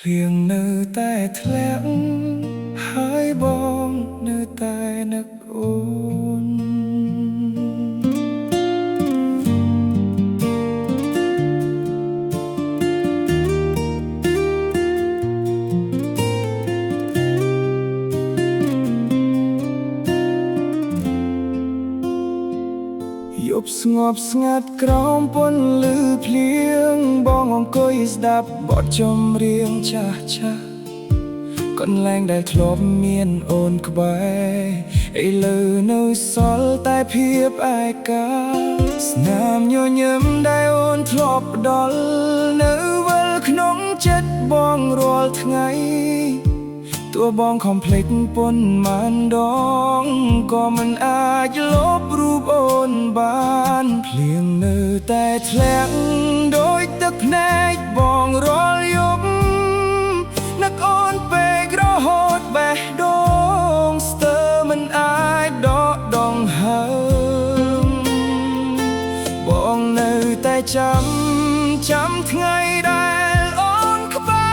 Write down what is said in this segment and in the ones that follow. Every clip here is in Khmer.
រៀងនៅតែធ្លាក់ហើយបងនៅតែនឹកអូនយប់ស្ងប់ស្ងាត់ក្រោមពន្លឺភ្លៀងបងអង្គុយស្ដាប់បទចម្រៀងចាស់ចាស់កន្លែងដែលធ្លាប់មានអូនក្បែរឥឡូវនៅសល់តែភាពឯកាស្នាមញញឹមដែលអូនធ្លាប់ផ្ដល់នៅវិលក្នុងចិត្តបងរាល់ថ្ងៃទោះបងខំភ្លេចប៉ុន្មានដងក៏មិនអាចលុបរូបអូនបានភ្លៀងនៅតែធ្លាក់ដោយទឹកភ្នែកបងរាល់យប់នឹកអូនពេករហូតបេះដូងស្ទើរមិនអាចដកដង្ហើមបងនៅតែចាំថ្ងៃដែលអូនក្បែ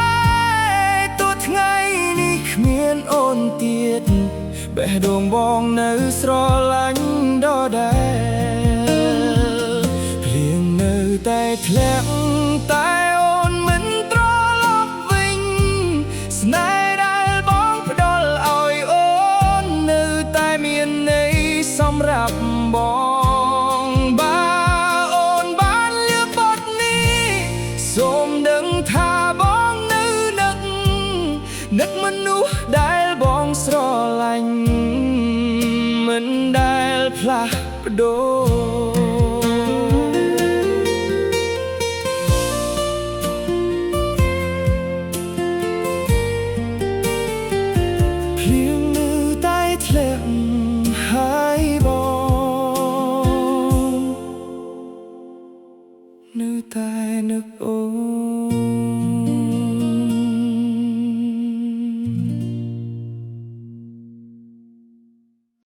រទោះថ្ងៃនេះគ្មានអូនទៀតបេះដូងបងនៅស្រឡាញ់ដដែលភ្លៀងនៅតែធ្លាក់តែអូនមិនត្រឡប់វិញស្នេហ៍ដែលបងផ្ដល់ឲ្យអូននៅតែមានន័យសម្រាប់បងបើអូនបានលឺបទនេះសូមដឹងថាបងនៅនឹកមនុស្សដែលបងស្រឡាញ់មិនដែលផ្លាស់ប្ដូរភ្លៀងនៅតែធ្លាក់ហើយបងនៅតែនឹកអូន